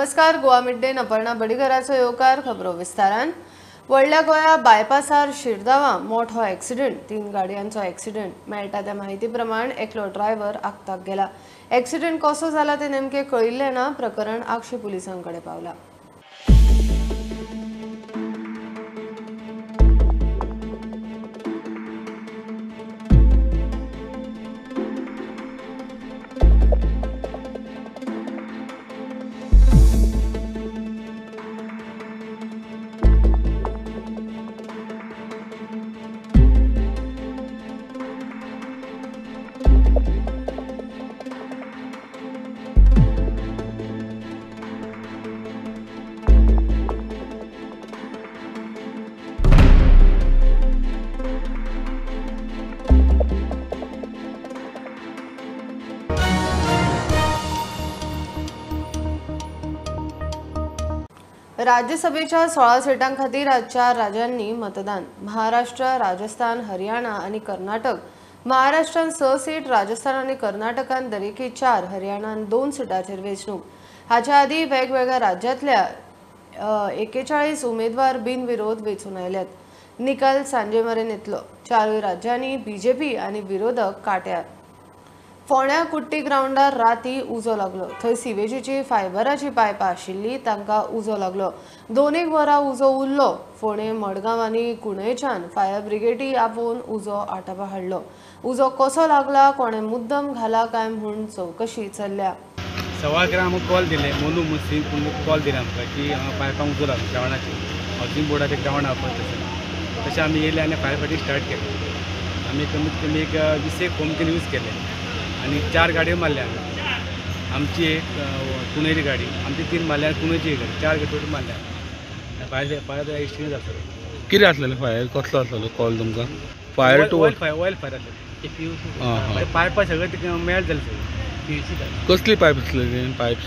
नमस्कार, Goa mid day Aparna बडीकराचो येवकार. खबरो विस्तारान. व्हडल्या गोंया बायपासार शिरदांवां मोठो ॲक्सिडेंट. 3 गाडयांचो ॲक्सिडेंट. मेळटा त्या माहिती प्रमाण एकलो ड्रायव्हर आगताक गेला. ॲक्सिडेंट कसो जाला ते नेमके कळिल्ले ना. प्रकरण आगशी पुलिसांकडे पावला. राज्यसभेच्या 16 सीटां खातीर आज 4 राज्यांनी मतदान. महाराष्ट्र, राजस्थान, हरियाणा आणि कर्नाटक. महाराष्ट्रान 6 सीट, राजस्थान आणि कर्नाटकान दरेकी 4, हरियाणान 2 सीटांचेर वेंचणूक. हाच्या आदी वेगवेगळ्या राज्यांतल्या 41 उमेदवार बिनविरोध वेंचून आयल्यात. निकाल सांजे मेरेन येतलो. 4 राज्यांनी बीजेपी आणि विरोधक काट्यार. फोंड्या कुट्टी ग्राउंडार राती उजो लागलो. थंय सिवेजीची फायबराची पायपां आशिल्ली, तांकां उजो लागलो. 2 वरां उजो उरलो. फोंडे, मडगांव आनी कुंडयच्यान फायर ब्रिगेडी आपोवन उजो आटोवपा हाडलो. उजो कसो लागला, कोणे मुद्दम घाला काय म्हूण चवकशी चल्ल्या. 11:15 आमकां कॉल दिले. मोनू मुस्लिम कॉल दिले आमकां की पायपांक उजो लागलो ग्रावंडाचेर. हावसिंग बोर्डाचें ग्रावंड आहा पळय तशें आमी येयले आनी फायर फायटींग स्टार्ट केलें. आमी कमीत कमी एक 20 होम क्लीन यूज केले आनी 4 गाडयो मारल्या. आमची एक कुणेरी गाडी, आमची 3 मारल्या, कुणेची एक गाडी, 4 टोटल मारल्या. फायर एक्सटिंग्विश जातलो. कितें आसलेलें फायर कसलो आसलेलो कॉल तुमकां? फायर टू ऑयल फायर आसलेलें. पायपां सगळें मेल्ट जालें सगळें. कसली पायप आसलेली? पायप्स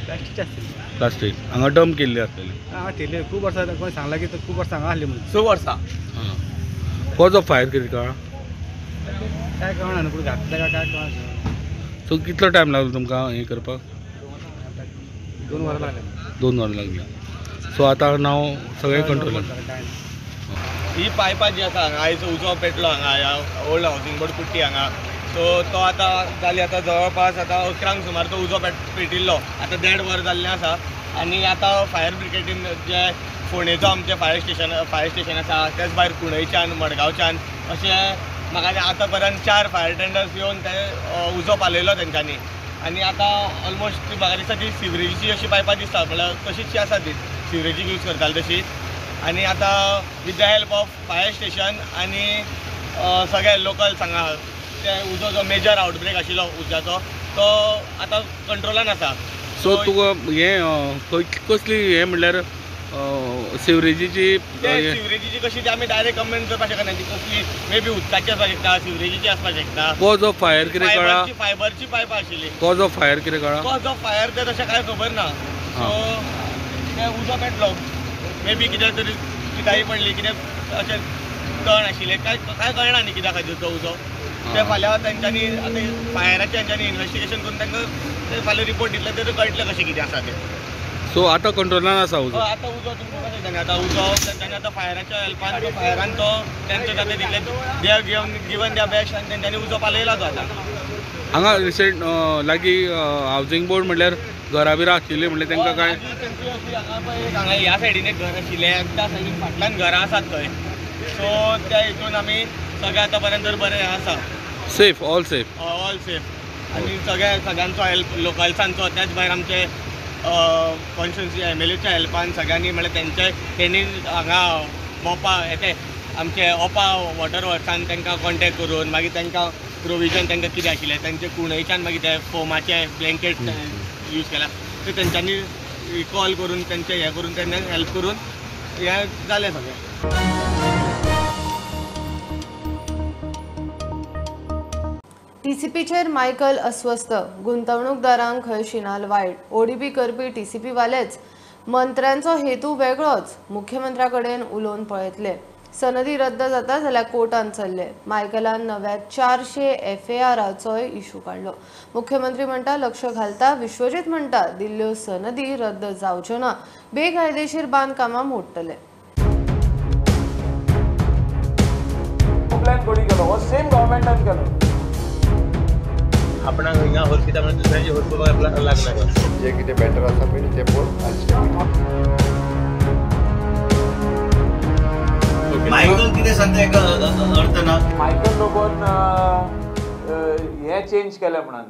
प्लास्टीकचे आसलेले. प्लास्टीक हांगा डम केल्ली आसलेली. हां केले खूब वर्सां. कोण सांगला की खूब वर्सां हांगा आसली म्हणून 6 वर्सां. कसो फायर कितें कळ्ळा? काय कळना न्हू, पूण घातले काय कळना. सो कितलो टायम लागलो तुमकां हें करपाक? 2 वरां लागले. 2 वरां लागली. सो आतां नाव सगळें कंट्रोलान. ही पायपां जी आसा हांगा आयज उजो पेटलो हांगा ह्या ओल्ड हावसिंग बोर्ड कुट्टी हांगा. सो तो आतां जाली आतां जवळपास आतां 11 सुमार तो उजो पेटिल्लो. आतां 1.5 वर जाल्लें आसा आनी आतां फायर ब्रिगेडीन जे फोंडेचो आमचें फायर स्टेशन आसा, तेच भायर कुंडयच्यान, मडगांवच्यान अशें म्हाका आतां पर्यंत 4 फायर टेंडर्स येवन ते उजो पालयलो तेंच्यांनी. आनी आतां ऑलमोस्ट म्हाका दिसता ती सिवरेजीची अशी पायपां दिसता, म्हळ्यार तशीच आसा ती सिवरेजीक यूज करताली तशी. आनी आतां with the help of fire station आनी सगळे लोकल्स हांगा ते उजो जो मेजर आउटब्रेक आशिल्लो उज्याचो तो आतां कंट्रोलान आसा. सो तुका हें कसली हें म्हणल्यार सिवरेजीची सिवरेजीची कशी ती आमी डायरेक्ट कंप्लेन करपाक शकना. ती कसली मे बी उदकाची आसपाक शकता, सिवरेजीची आसपाक शकता. कॉज ऑफ फायर कितें कळ्ळा? फायबरची पायपां आशिल्ली. कॉज ऑफ फायर कितें कळ्ळा? कॉज ऑफ फायर ते तशें कांय खबर ना. सो ते उजो पेटलो. मे बी कितें तरी कित्याय पडली, कितें अशें तण आशिल्लें, काय कळना न्ही कित्या खातीर तो उजो. ते फाल्यां तेंच्यांनी आतां फायराचें तेंच्यांनी इन्वेस्टिगेशन करून तांकां ते फाल्यां रिपोर्ट दितले तर कळटलें कशें कितें आसा तें. सो आतां कंट्रोलान आसा उजो? आतां उजो तुमकां कशें जालें, आतां उजो तेंच्यांनी आतां फायराच्या हेल्पान तो फायरान तो तेंचे जाते दितले. They have given their best आनी तेंच्यांनी उजो पालयला तो आतां. हांगा रिसेंट लागीं हावसिंग बोर्ड म्हणल्यार घरां बिरां आशिल्लीं म्हणल्यार तांकां काय? हांगा ह्या सायडीन एक घर आशिल्लें, त्या सायडीन फाटल्यान घरां आसात थंय. सो त्या हितून आमी सगळे आतां पर्यंत बरें आसा. Safe? All safe? All safe. आनी सगळ्यांचो हेल्प लोकल्सांचो, त्याच भायर आमचे कॉन्स्टिट्युएन्सी MLAच्या हेल्पान सगळ्यांनी म्हणल्यार तेणी हांगा मोपा येते आमचे ओपा वॉटर वर्क्सान तांकां कॉन्टेक्ट करून मागीर तांकां प्रोविजन तांकां कितें आशिल्लें तेंचे कुंडयच्यान मागीर ते फोमाचे ब्लँकेट यूज केला. ते तेंच्यांनी कॉल करून तेंचे हें करून तेन्ना हेल्प करून हें जालें सगळें. टीसीपीचेर मायकल अस्वस्थ. गुंतवणूकदारांक खंय शिनाल वायट. ODP करपी टीसीपी वालेच मंत्र्यांचो हेतू वेगळोच. मुख्यमंत्र्याकडेन उलोवन पळयतले. सनदी रद्द जाता जाल्यार कोर्टान चल्ले। मायकलान नव्या 400 FARचो इशू काढलो। मुख्यमंत्री म्हणटा लक्ष घालता, विश्वजीत म्हणटा दिल्ल्यो सनदी रद्द जावच्यो ना, बेकायदेशीर बांदकामां मोडटले। प्लॅन कोणी केलो हो सेम गव्हर्नमेंटान केलो। आपणाक हिंगा होरपिता म्हणून दुसऱ्यांची होरपाक लागना का जे कितें बेटर आसा पळय तें पळोवन मायकल कितें सांगता हेका अर्थ ना। मायकल लोबोन हे चेंज केले म्हणून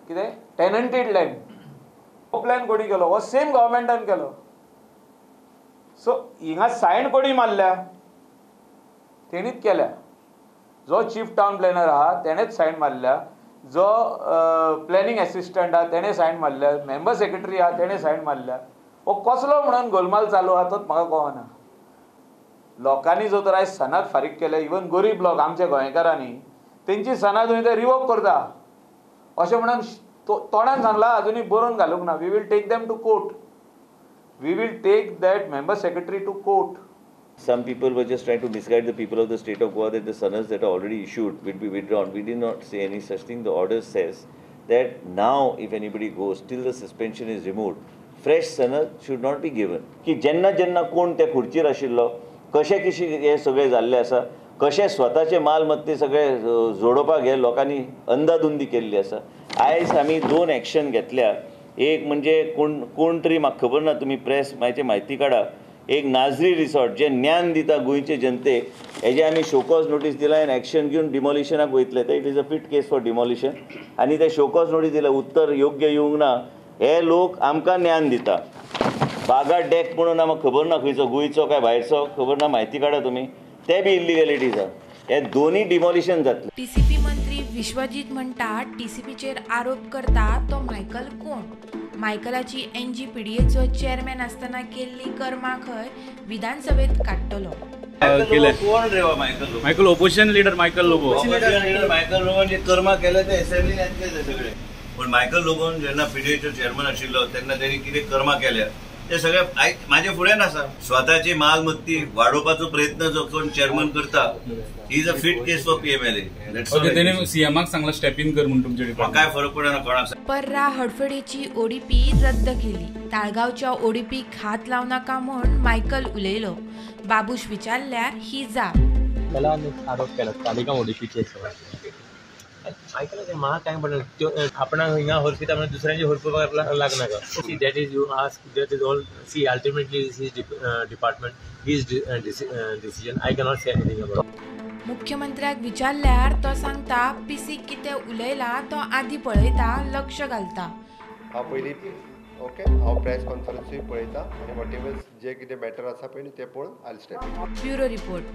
कितें टेनंटेड लँड हो प्लॅन कोणी केलो हो सेम गव्हर्नमेंटान केलो। सो हिंगा सायन कोणी मारल्या तेणीच केल्या। जो चीफ टाउन प्लॅनर आहा तेणेच सायन मारल्या, जो प्लॅनिंग एसिस्टंट आहा तेणे सायन मारल्या, मेंबर सेक्रेटरी आहा तेणे सायन मारल्या। हो कसलो म्हणून गोलमाल चालू आहा तोच म्हाका कळना। लोकांनी जो तर आयज सनाद फारीक केले, इवन गरीब लोक आमच्या गोंयकारांनी तेंची सनाद ते रिवोक करता अशें म्हणून तोंडान सांगला, अजुनी बरोवन घालूंक ना। We will take them to court, we will take that member secretary to court. Some people were just trying to misguide the people of the state of Goa that the sunners that are already issued will be withdrawn. We did not say any such thing. The order says that now if anybody goes till the suspension is removed, fresh sunner should not be given. की जेन्ना जेन्ना कोण त्या खुर्चीर आशिल्लो, कशे कशे हे सगळे जाल्ले आसा, कशे स्वताचे मालमत्ते सगळे जोडोवपाक हे लोकांनी अंधाधुंदी केल्ली आसा। आयज आमी 2 एक्शन घेतल्या। एक म्हणजे कोण तरी म्हाका खबर ना, तुमी प्रेस म्हायती काडा, एक नाझरी रिसॉर्ट जे ज्ञान दिता गोंयचे जनतेक, हेजे आमी शोकॉज नोटीस दिला आनी एक्शन घेवन डिमॉलिशनाक वयतले। ते it is a fit case for demolition आनी ते शोकॉज नोटीस दिला, उत्तर योग्य येवंक ना। हे लोक आमकां ज्ञान दिता। बागा डेक म्हणून आमकां खबर ना खंयचो, गोंयचो काय भायरचो खबर ना, म्हायती काडा तुमी, ते बी इल्लिगॅलिटीज आहा। हे दोन्ही डिमॉलिशन जातले। टीसीपी मंत्री विश्वजीत म्हणटा टीसीपीचेर आरोप करता तो मायकल कोण। मायकलाची NGPDAचो चेअरमॅन आसतना केल्ली कर्मां खंय विधानसभेत काडटलो। कोण रे Michael? Michael opposition leader Michael Lobo. Michael लोबोन जे कर्मां केले ते असेंब्लीन सगळे, पण मायकल लोबोन जेन्ना PDAचो चेअरमॅन आशिल्लो तेन्ना तेणी कितें कर्मां केल्या ते सगळे माझ्या फुड्यान आसा। स्वताची मालमत्ती वाडोवपाचो प्रयत्न जो कोण चेअरमन करता, he is a fit case for PMLA। त्याने सीएमाक सांगला स्टेप इन कर म्हणून तुमचे डिपार्टमेंट। काय फरक पडना कोणाक। पर्रा हडफडेची ODP रद्द केली। ताळगावच्या ODPक हात लावू नका म्हूण मायकल उलयलो। बाबूश विचारल्यार ही जाप। मला आरोप केला तालिका ODP केस ऐकलं ते म्हाका काय म्हणलं आपणाक हिंगा होरपिता म्हणून दुसऱ्यांची होरपाक लागना का see that is you ask that is all see ultimately is his department his decision I cannot say anything about. मुख्यमंत्र्याक विचारल्यार तो सांगता PC कितें उलयला तो आधी पळयता, लक्ष घालता। हांव पयलीं ओके हांव प्रेस कॉन्फरन्सूय पळयता आनी वॉटेवर जे कितें मॅटर आसा पळय तें पळोवन I will step in. Bureau report.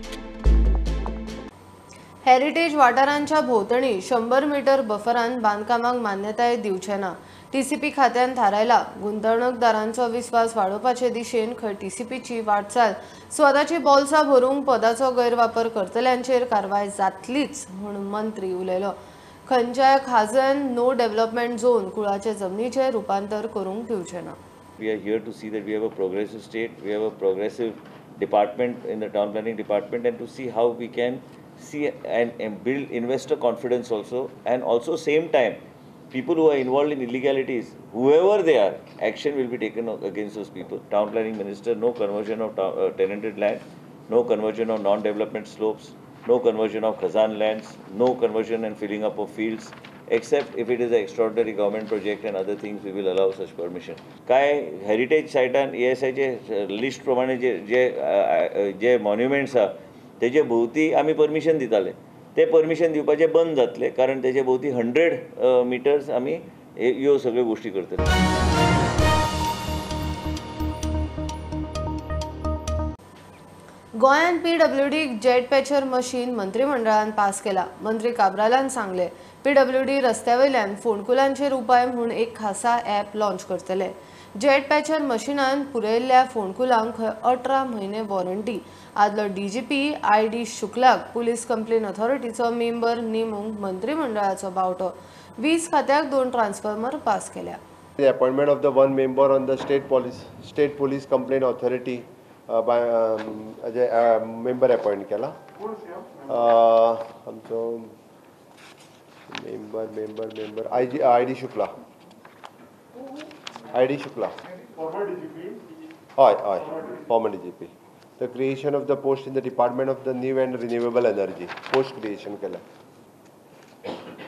Heritage वाठारांच्या भोंवतणी 100 मीटर बफरान बांदकामाक मान्यताय दिवचे ना। TCP खात्यान थारायला। गुंतवणूकदारांचो विस्वास वाडोवपाचे दिशेन खंय TCPची वाटचाल स्वताची बॉल्सां भरूंक पदाचो गैरवापर करतल्यांचेर कारवाय जातलीच म्हणून मंत्री उलयलो। खंयच्याय खाजन नो डेव्हलपमेंट झोन कुळाचे जमनीचे रूपांतर करूंक दिवचे ना। We are here to see that we have a progressive state, we have a progressive department in the town planning department, and to see how we can see and build investor confidence also, and also same time people who are involved in illegalities, whoever they are, action will be taken against those people. Town planning minister, no conversion of tenanted land, no conversion of non-development slopes, no conversion of khazan lands, no conversion and filling up of fields, except if it is an extraordinary government project and other things, we will allow such permission. काय heritage site and ASI चे list प्रमाणे जे monuments are, तेजे भोवती आमी permission दिताले, ते permission दिवपाचे बंद जातले, कारण तेजे भोवती 100 मिटर्स आमी ह्यो सगळ्यो गोष्टी करतले। गोंयान PWD जेट पॅचर मशीन मंत्रिमंडळान पास केला। मंत्री काब्रालान सांगले PWD रस्त्यावयल्यान फोंडकुलांचेर उपाय म्हूण एक खासा ॲप लॉन्च करतले। जेट पॅचर मशीनान पुरयल्ल्या फोंडकुलांक 18 म्हयने वॉरंटी। आदलो DGP ID शुक्लाक पुलीस कंप्लेन ऑथॉरिटीचो मेंबर नेमूंक मंत्रिमंडळाचो बावटो। 20 खात्याक 2 ट्रान्सफॉर्मर पास केल्या। The appointment of the one member on the state police complaint authority member appoint केला आमचो मेंबर आय डी शुक्ला हय former DGP. The creation of the post in the Department of the New and Renewable Energy post creation केला.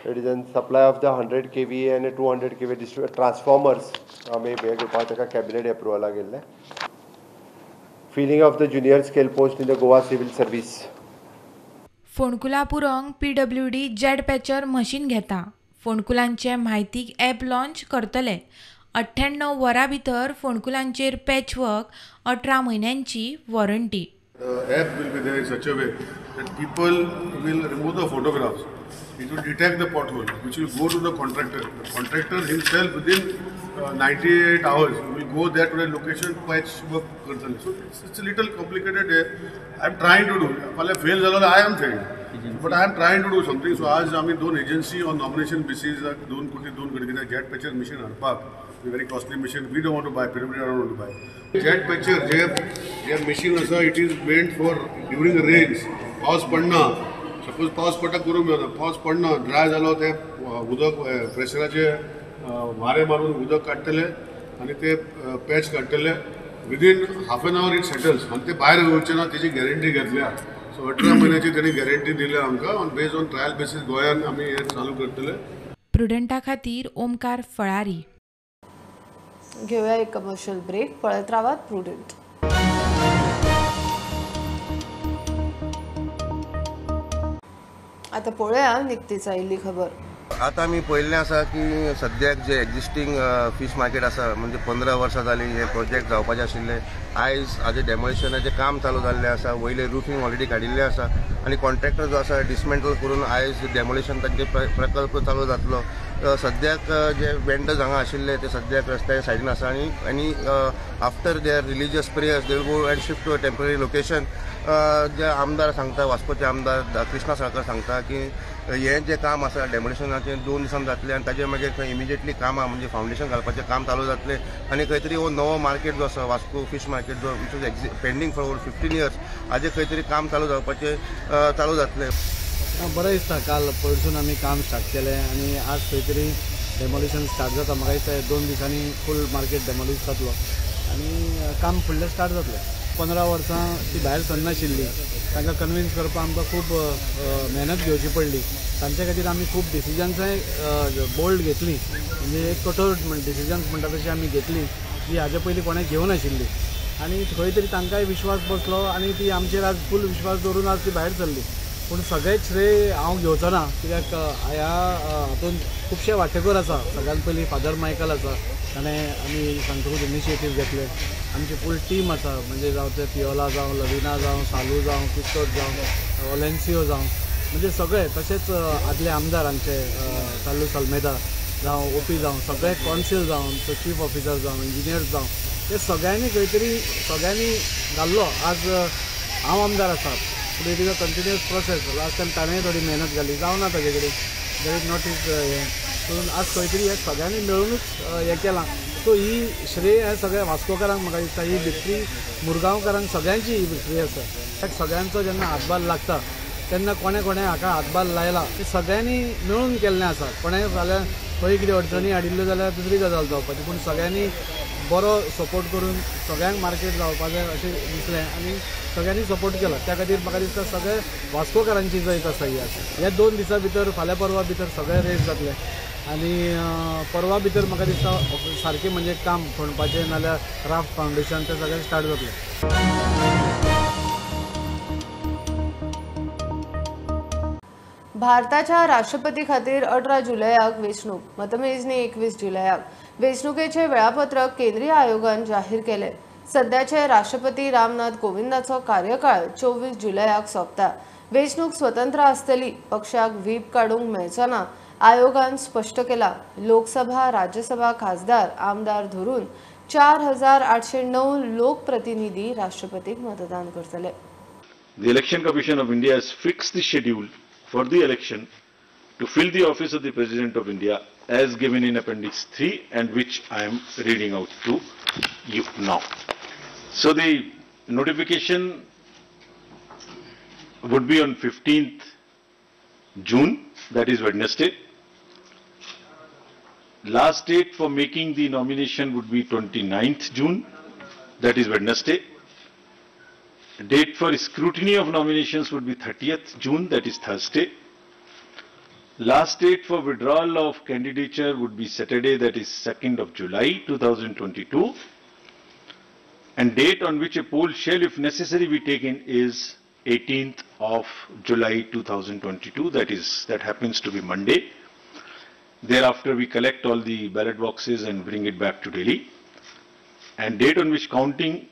It is in supply of the 100 kVA and 200 kVA transformers आम्ही हे घेवपाक ताका cabinet अप्रुवला गेल्ले. Filling of the junior scale post in the Goa Civil Service. फोंडकुला पुरवंक PWD jet patcher machine घेता. फोंडकुलांचे म्हायतीक ॲप लॉन्च करतले. 98 वरां भितर फोंडकुलांचेर पॅचवर्क, 18 म्हयन्यांची warranty. The app will be there in such a way that people will remove the photographs. It will detect the pothole, which will go to the contractor. The contractor himself within 98 hours will go there to the location, patch work करतले. So it's a little complicated. I am trying to do. Pale fail झालं I am failing. But I am trying to do something. So आज आम्ही 2 agency on nomination basis 2 कोटी 2 गडकिता jet patcher machine हाडपाक. Very costly machine. We don't want to buy. PWD don't want to buy. Jet patcher, जे machine आसा, it is meant for during the rains. पावस पडना. Suppose पावस पडटा करूंक मेळना. पावस पडना. ड्राय जालो ते उदक प्रेशराचे वारे मारून उदक काडटले आनी ते पॅच काडटले. Within half an hour it settles आनी ते भायर वयचे ना तेजी गॅरंटी घेतल्या. सो 18 म्हयन्याची तेणी गॅरंटी दिल्या आमकां आनी बेस्ड ऑन ट्रायल बेसीस गोंयान आमी हे चालू करतले. प्रुडंटा खातीर ओमकार फळारी. घेऊया एक कमर्शियल ब्रेक. पळत राहात प्रुडंट. आता पळोवया निकतीच आयिल्ली खबर. आता आमी पळयल्लें आसा की सद्याक जे एक्झिस्टींग फीश मार्केट आसा म्हणजे 15 वर्सां जालीं हे प्रोजेक्ट जावपाचे आशिल्ले. आयज हाजे डेमोलिशनाचें काम चालू जाल्लें आसा. वयले रुफींग ऑलरेडी काडिल्लें आसा आनी कॉन्ट्रॅक्टर जो आसा डिसमेंटल करून आयज डेमोलिशन तांचे प्रकल्प चालू जातलो. सद्याक जे वेंडर्स हांगा आशिल्ले ते सद्याक रस्त्याच्या सायडीन आसा आनी after their religious prayers they will go and shift to a temporary location. जे आमदार सांगता वास्कोचे आमदार कृष्णा साळकर सांगता की हे जे काम आसा डेमोलिशनाचें 2 दिसान जातलें आनी ताजे मागीर खंय इमिजिएटली कामां म्हणजे फावंडेशन घालपाचें काम चालू जातलें आनी खंय तरी हो नवो मार्केट जो आसा वास्को फीश मार्केट जो which was pending for over 15 years हाजें खंय तरी काम चालू जावपाचें चालू जातलें. बरें दिसता. काल पयरसून आमी काम स्टार्ट केलें आनी आज खंय तरी डेमोलिशन स्टार्ट जाता. म्हाका दिसता 2 दिसांनी फूल मार्केट डेमोलिश जातलो आनी काम फुडलें स्टार्ट जातलें. 15 वर्सां ती भायर सरनाशिल्ली. तांकां कन्विन्स करपाक आमकां खूब मेहनत घेवची पडली. तांचे खातीर आमी खूब डिसिजन्साय बोल्ड घेतली. म्हणजे एक कठोर डिसिजन्स म्हणटा तशी आमी घेतली जी हाजे पयलीं कोणें घेवं नाशिल्ली आनी खंय तरी तांकांय विश्वास बसलो आनी ती आमचेर आज फूल विश्वास दवरून आज ती भायर सरली. पूण सगळें श्रेय हांव घेवचो ना कित्याक ह्या हातूंत खुबशे वांटेकार आसा. सगळ्यांत पयलीं फादर मायकल आसा. ताणें आमी सांतोकूच इनिशिएटीव घेतले. आमची फूल टीम आसा म्हणजे जावं ते पियोला जावं लविना जावं सालू जावं क्रिस्टोस जावं ओलेन्सियो जावं म्हणजे सगळे. तशेंच आदले आमदार आमचे चालू सल्मेदा जावं ओपी जावं सगळे कॉन्सिल जावं चीफ ऑफिसर जावं इंजिनियर्स जावं ते सगळ्यांनी खंय तरी सगळ्यांनी घाल्लो. आज हांव आमदार आसा पूण it is a continuous process. Last time ताणेंय थोडी मेहनत घाली जावना ताजे कडेन देर इज नॉट इज हें पूण आज खंय तरी हे सगळ्यांनी मेळूनच हें केलां. सो ही श्रेय हे सगळ्या वास्कोकारांक म्हाका दिसता ही विक्ट्री मुरगांवकारांक सगळ्यांची ही विक्ट्री आसा. सगळ्यांचो जेन्ना हातभार लागता तेन्ना कोणे हाका हातभार लायला ते सगळ्यांनी मेळून केल्लें आसा. कोणें जाल्यार खंय कितें अडचणी हाडिल्ल्यो जाल्यार दुसरी गजाल जावपाची पूण सगळ्यांनी बरो सपोर्ट करून सगळ्यांक मार्केट जावपा जाय अशें दिसलें आनी सगळ्यांनी सपोर्ट केला. त्या खातीर म्हाका दिसता सगळे वास्कोकारांची जैत आसा ही आसा. हे 2 दिसां भितर फाल्यां परवा भितर सगळे रेस जातले आनी परवा भितर म्हाका दिसता सारकें म्हणजे काम फोंडपाचें नाल्यार राफ्ट फावंडेशन तें सगळें स्टार्ट जातलें. भारताच्या राष्ट्रपती खातीर 18 जुलयाक वेंचणूक. मतमेजणी 21 जुलयाक. वेंचणुकेचे वेळापत्रक केंद्रीय आयोगान जाहीर केले. सध्याचे राष्ट्रपती रामनाथ कोविंदाचो कार्यकाळ 24 जुलयाक सोंपता. वेंचणूक स्वतंत्र आसतली. पक्षाक व्हीप काडूंक मेळचो ना आयोगान स्पष्ट केला. लोकसभा राज्यसभा खासदार आमदार धरून 4809 लोकप्रतिनिधी राष्ट्रपतीक मतदान करतले. The Election Commission of India has fixed the schedule for the election to fill the office of the President of India as given in Appendix 3 and which I am reading out to you now. So the Notification would be on 15th June, that is Wednesday. Last date for making the nomination would be 29th June, that is Wednesday. Date for scrutiny of nominations would be 30th June, that is Thursday. Last date for withdrawal of candidature would be Saturday, that is 2nd of July 2022. And date on which a poll shall, if necessary, be taken is 18th of July 2022, that happens to be Monday. Thereafter, we collect all the ballot boxes and bring it back to Delhi. And date on which counting,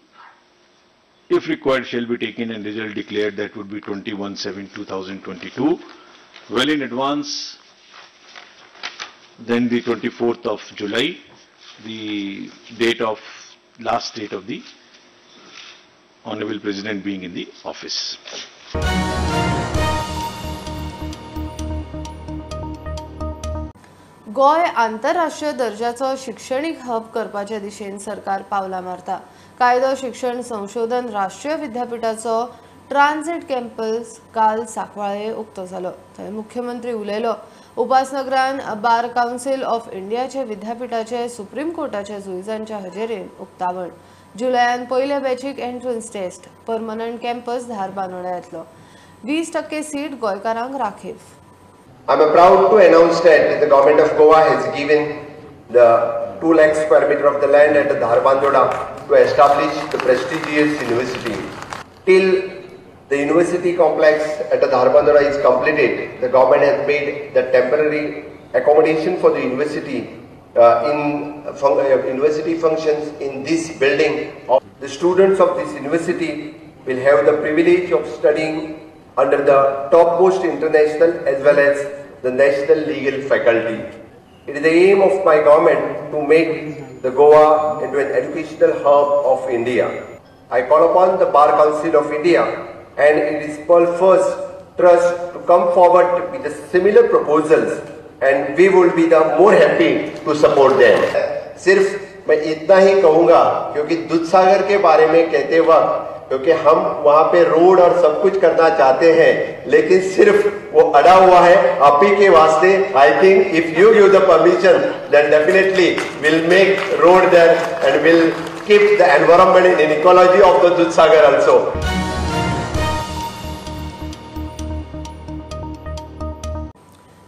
if required, shall be taken and result declared, that would be 21/7/2022. Well in advance, then the 24th of July, the last date of the Honorable President being in the office. गोय आंतरराष्ट्रीय दर्जाचो शिक्षणीक hub करपाचे दिशेन सरकार पावलां मारता. कायदो शिक्षण संशोधन राष्ट्रीय विद्यापीठाचो ट्रान्झिट कॅम्पस काल सांकवाळे उक्तो जालो. थंय मुख्यमंत्री उलयलो. उपासनगरान बार काउन्सिल ऑफ इंडियाचे विद्यापीठाचे सुप्रीम कोर्टाच्या जुईजांच्या हजेरेन उक्तावण. जुलयान पयले बॅचीक एंट्रन्स टेस्ट. परमनंट कॅम्पस धार बांदोड्या येतलो. 20% सीट गोंयकारांक राखीव. I am proud to announce that the government of Goa has given the 2 lakh square meter of the land at Dharbandoda to establish the prestigious university. Till the university complex at Dharbandoda is completed, the government has made the temporary accommodation for the university university functions in this building. The students of this university will have the privilege of studying under the topmost international as well as the national legal faculty. It is the aim of my government to make the Goa into an educational hub of India. I call upon the Bar Council of India and its First Trust to come forward with the similar proposals, and we will be the more happy to support them. सिर्फ मैं इतना ही कहूँगा क्योंकि दूधसागर के बारे में कहते वक्त, क्योंकि हम वहाँ पे रोड और सब कुछ करना चाहते हैं, लेकिन सिर्फ वो अड़ा हुआ है आप ही के वास्ते. I think if you give the permission then definitely will make road there and will keep the environment in ecology of the Dudhsagar also.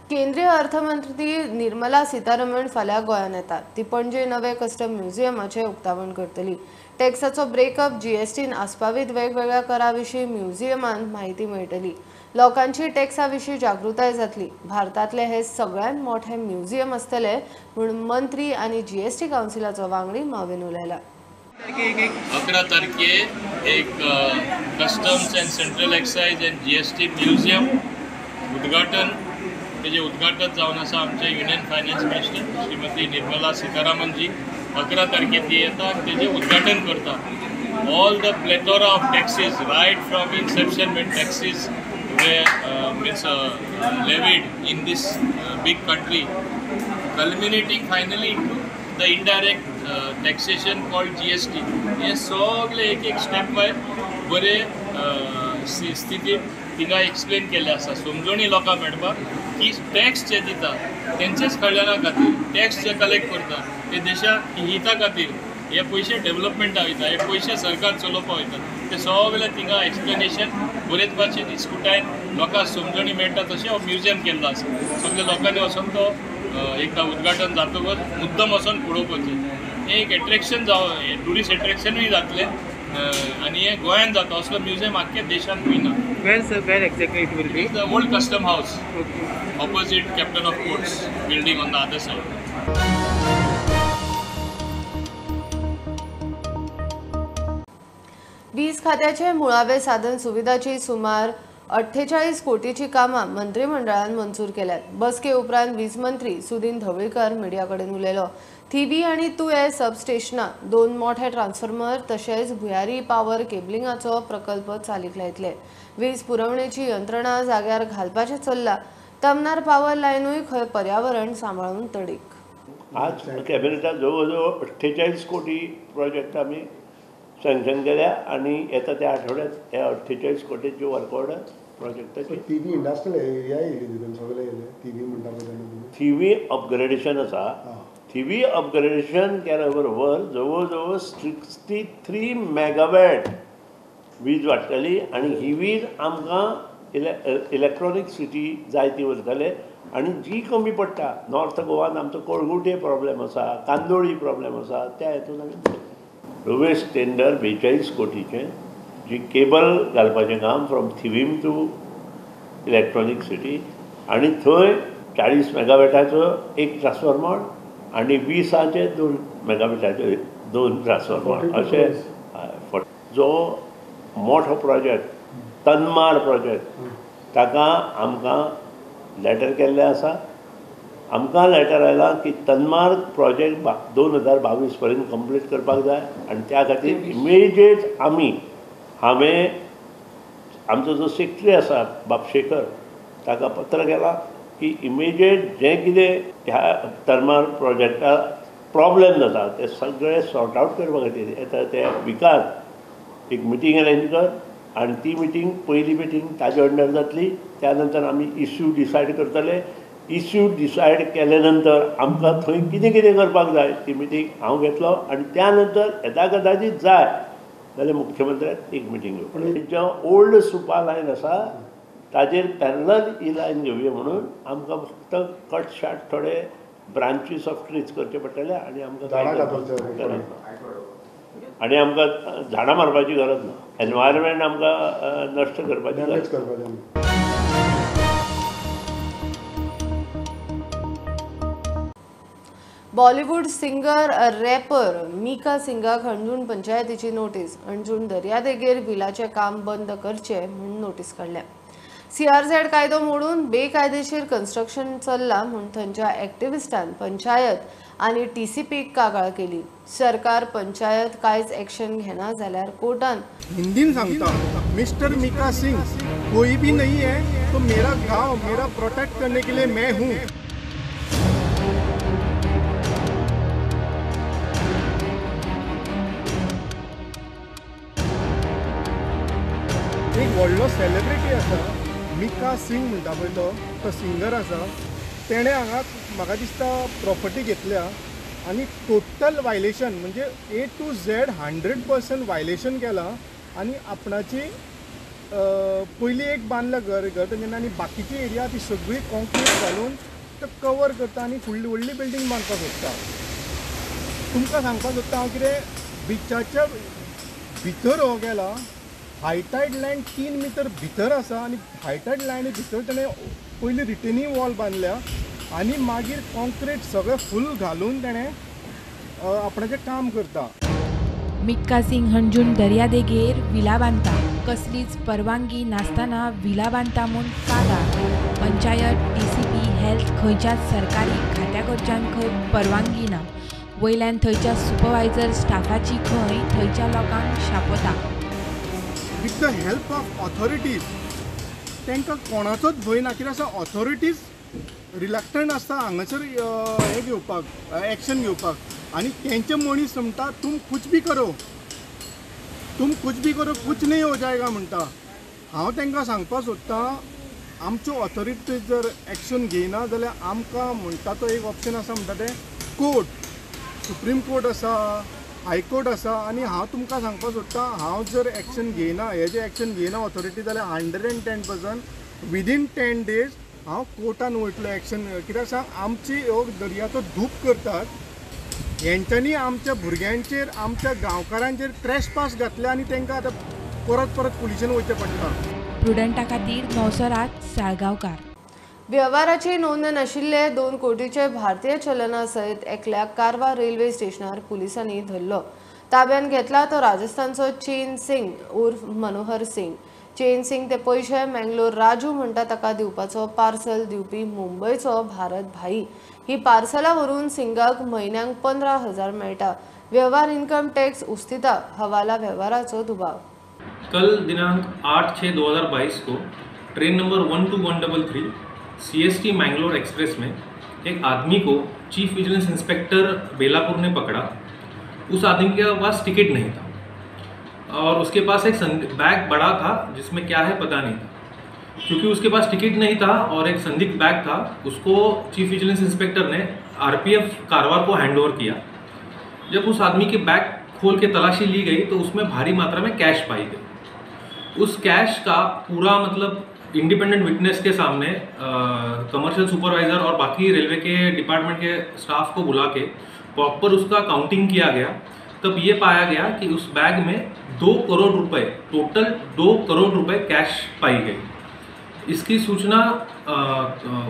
केंद्रीय अर्थमंत्री निर्मला सीतारमण फाल्यां गोंयांत येतात. ती पणजे नवे कस्टम म्युझियमाचे उक्तावण करतली. टॅक्साचो ब्रेकअप, जीएसटीन आस्पावीत वेगवेगळ्या कराविशीं म्युझियमान म्हायती मेळटली. लोकांची टॅक्सा विशीं जागृताय जातली. भारतांतले हे सगळ्यांत मोठे म्युझियम आसतले म्हूण मंत्री आनी जीएसटी कावन्सिलाचो वांगडी मावेन उलयला. 11 तारखेर एक customs and central excise and GST museum उद्घाटन तेजे उद्घाटन जावन आसा. आमचे union finance minister Shrimati Nirmala Sitharaman ji 11 तारखेर ती येता आनी तेजें उद्घाटन करता. All the plethora of taxes right from inception when taxes were levied in this big country, culminating finally to the indirect taxation called GST. हे सगळे एक स्टेप बाय बरे स्थितीत थिंगा एक्सप्लेन केले आसा. समजणी लोकांक मेळपाक की टॅक्स जे दिता तेंचेच कल्याणा खातीर, टॅक्स जे कलेक्ट करता ते देशाक हिता खातीर, हे पयशे डेव्हलपमेंटा वयता, हे पयशे सरकार चलोवपा वयता, ते सगळे थिंगा एक्सप्लेनेशन बरेच भाशेन दिसकुटायन लोकांक समजणी मेळटा. तशें हो म्युझियम केल्लो आसा. सगळे लोकांनी वचून तो एकदा उद्घाटन जातकच मुद्दम वचून पळोवपाचें. एक एट्रॅक्शन जावं, ट्युरिस्ट एट्रॅक्शनूय जातलें आनी हे गोंयांत जाता असलो म्युझियम आख्ख्या देशांत खंय. Where exactly it will be? The old custom house, opposite Captain of Ports building on the other side. वीज खात्याचे मुळावे साधन सुविधाची सुमार 48 कोटीची कामां मंत्रिमंडळान मंजूर केल्यात. बसके उपरांत वीज मंत्री सुदीन ढवळीकर मिडिया कडेन उलयलो. थिवी आनी तुये सबस्टेशनां, 2 मोठे ट्रान्सफॉर्मर तशेंच भुयारी पावर केबलिंगाचो प्रकल्प चालीक लायतले. वीज पुरवणेची यंत्रणा जाग्यार घालपाचें चल्लां. तमनार पावर लायनूय खंय पर्यावरण सांबाळून तडीक. आज कॅबिनेटात जवळ जवळ 48 कोटी प्रोजेक्ट आम्ही सँक्शन केल्या आणि येता त्या आठवड्यात ह्या 48 कोटीची वर्क ऑर्डर प्रोजेक्टाची. TV इंडस्ट्रियल सगळे TV म्हणटा TV अपग्रेडेशन आसा. TV अपग्रेडेशन केल्या बरोबर जवळ जवळ 63 मेगावॅट वीज वाडटली आणि ही वीज आमकां इलेक्ट्रॉनीक सिटी जाय ती उरतले. आणि जी कमी पडटा नॉर्थ गोवान आमचो कोळगुटे प्रॉब्लेम आसा, कांदोळी प्रॉब्लेम आसा, त्या हेतून आमी लोवेस्ट टेंडर 42 कोटीचें जी केबल घालपाचें काम from Thivim to electronic city आणि थंय 40 मेगावॅटाचो एक ट्रान्सफॉर्मर आणि 20चे 2 मेगावॅटाचे 2 ट्रान्सफॉर्मर अशें जो मोठो प्रोजेक्ट तनमाड प्रोजेक्ट ताका आमकां लेटर केल्लें आसा. आमकां लेटर आयलां की तनमाड प्रोजेक्ट 2022 पर्यंत कंप्लीट करपाक जाय आणि त्या खातीर इमिजिएट हांवें आमचो जो सेक्रेटरी आसा बापशेकर ताका पत्र केलां की इमिजिएट जें कितें ह्या तनमाड प्रोजेक्टा प्रॉब्लेम जाता ते सगळे सॉर्ट आवट करपा खातीर येता त्या विकांत एक मिटींग अरेंज कर आणि ती मिटींग पयली मिटींग ताजे अंडर जातली. त्या नंतर आमी इश्यू डिसायड करतले. इश्यू डिसायड केले नंतर आमकां थंय कितें कितें करपाक जाय ती मिटींग हांव घेतलो आणि त्या नंतर येता कदाचित जाय जाल्यार मुख्यमंत्र्याक एक मिटींग घेवपाक. जो ओल्ड सुपा लायन आसा ताजेर पॅरलल ही लायन घेवया म्हणून आमकां फक्त कट शार्ट थोडे ब्रांचीस ऑफ ट्रीज करचे पडटले आणि आमकां आणि आमकां झाडां मारपाची गरज ना. एनवायरमेंट आमकां नश्ट करपाची गरज. बॉलिवूड सिंगर रॅपर मिका सिंगाक हणजूण पंचायतीची नोटीस. हणजूण दर्यादेगेर बिलाचें काम बंद करचें म्हूण नोटीस काडल्या. CRZ कायदो मोडून बेकायदेशीर कन्स्ट्रक्शन चल्लां म्हूण थंयच्या एक्टिविस्टान पंचायत आनी TCPक कागाळ केली. सरकार पंचायत कांयच एक्शन घेना जाल्यार कोर्टान हिंदीन सांगता मिस्टर मिका सिंह कोई भी नहीं है तो मेरा गांव मेरा प्रोटेक्ट करने के लिए मैं हूँ. एक व्हडलो सेलिब्रिटी आसा मिका सिंग म्हणटा पळय तो सिंगर आसा. तेणें हांगा म्हाका दिसता प्रॉपर्टी घेतल्या आणि टोटल वायलेशन म्हणजे A to Z 100% वायलेशन केलां. आणि आपणाची पयली एक बांदला घर तेन्ना आनी बाकीची एरिया ती सगळी कॉन्क्रीट घालून तो कवर करता आणि फुडली व्हडली बिल्डींग बांदपाक सोदता. तुमकां सांगपाक सोदता हांव कितें बिचाच्या भितर हो गेला. हायटायड लायन 3 मीटर भितर आसा आणि हायटायड लायनी भितर तेणें पयली रिटेनिंग वॉल बांदल्या आणि मागीर कॉन्क्रीट सगळें फूल घालून तेणें आपणाचें काम करता. मिका सिंग हणजूण दर्यादेगेर विला बांदता. कसलीच परवानगी नासतना विला बांदता म्हूण कागाळ. पंचायत TCP हेल्थ खंयच्याच सरकारी खात्या कडच्यान खंय परवानगी ना. वयल्यान थंयच्या सुपरवायझर स्टाफाची खंय थंयच्या लोकांक शापता. With the help of authorities तांकां कोणाचोच भंय ना. कित्याक आसा ऑथॉरिटीज रिलक्टंट आसता हांगासर हे घेवपाक एक्शन घेवपाक. आणि तेंचे मनीस म्हणटा तुम कुछ भी करो कुछ नहीं हो जाएगा म्हणटा. हांव तांकां सांगपाक सोदतां आमच्यो ऑथॉरिटीज जर एक्शन घेयना जाल्यार आमकां म्हणटा तो एक ऑप्शन आसा म्हणटा तें कोर्ट. सुप्रीम कोर्ट आसा, हायकोर्ट आसा. आणि हांव तुमकां सांगपाक सोदतां हांव जर एक्शन घेयना हेजें एक्शन घेयना ऑथॉरिटी जाल्यार 110% विदीन 10 days हांव कोर्टान वयतलो एक्शन. कित्याक सांग आमची हो दर्याचो धूप करतात. हेंच्यांनी आमच्या भुरग्यांचेर आमच्या गांवकारांचेर ट्रेसपास घातल्या आणि तांकां आतां परत पुलिशेन वयचें पडटा. प्रुडंटा खातीर नवसरात साळगांवकार. व्यवहाराची नोंद नाशिल्ले 2 कोटीचे भारतीय चलना सयत एकल्याक कारवार रेल्वे स्टेशनार पुलिसांनी धरलो. ताब्यात घेतला तो राजस्थानचो चेन सिंग उर्फ मनोहर सिंग. चेन सिंग ते पयशे मंगलोर राजू म्हणटा ताका दिवपाचो पार्सल दिवपी मुंबयचो भारत भाई. ही पार्सलां व्हरून सिंगाक म्हयन्याक 15,000 मेळटा. व्यवहार इन्कम टैक्स उस्तिता हवाला व्यवहाराचो दुबाव. कल दिनांक 8/6/2022 को train number 12133 CST Mangalore express में एक आदमी को चीफ विजिलेंस इंस्पेक्टर बेलापुर ने पकड़ा. उस आदमी के पास टिकट नहीं था. और उसके पास एक बैग बड़ा था जिसमें क्या है पता नहीं था। क्योंकि उसके पास टिकट नहीं था और एक संदिग्ध बैग था, उसको चीफ विजिलेंस इंस्पेक्टर ने आरपीएफ कारवार को हैंडओवर किया। जब उस आदमी के बैग खोल के तलाशी ली गई तो उसमें भारी मात्रा में कैश पाई गई। उस कैश का पूरा मतलब इंडिपेंडेंट विटनेस के सामने कमर्शियल सुपरवाइजर और बाकी रेलवे के डिपार्टमेंट के स्टाफ को बुला के प्रॉपर उसका काउंटिंग किया गया। तब ये पाया गया कि उस बैग में 2 करोड़ रुपए, टोटल 2 करोड़ रुपए कैश पाई गई। इसकी सूचना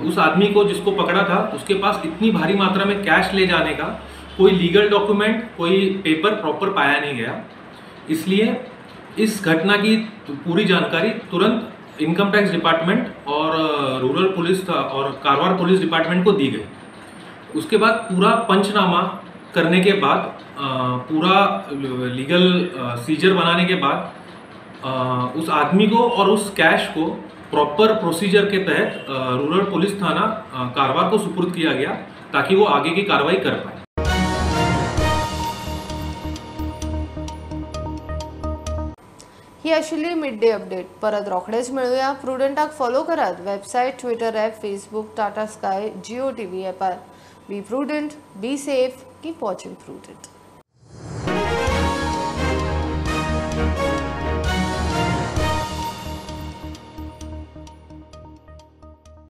उस आदमी को जिसको पकड़ा था उसके पास इतनी भारी मात्रा में कैश ले जाने का कोई लीगल डॉक्यूमेंट, कोई पेपर प्रॉपर पाया नहीं गया। इसलिए इस घटना की पूरी जानकारी तुरंत इनकम टैक्स डिपार्टमेंट और रूरल पुलिस और कारवार पुलिस डिपार्टमेंट को दी गई। उसके बाद पूरा पंचनामा करने के बाद, पूरा लीगल सीजर बनाने के बाद उस आदमी को और उस कैश को प्रॉपर प्रोसीजर के तहत रूरल पुलिस थाना कारवार को सुपुर्द किया गया ताकि वो आगे की कार्रवाई कर पाए। ही आशिल्ली मिड डे अपडेट। परत रोखडेच मेळुया। प्रुडंटाक फॉलो करात website, Twitter app, Facebook, Tata Sky, Jio TV ॲपार। Be Prudent, be safe, keep watching prudent.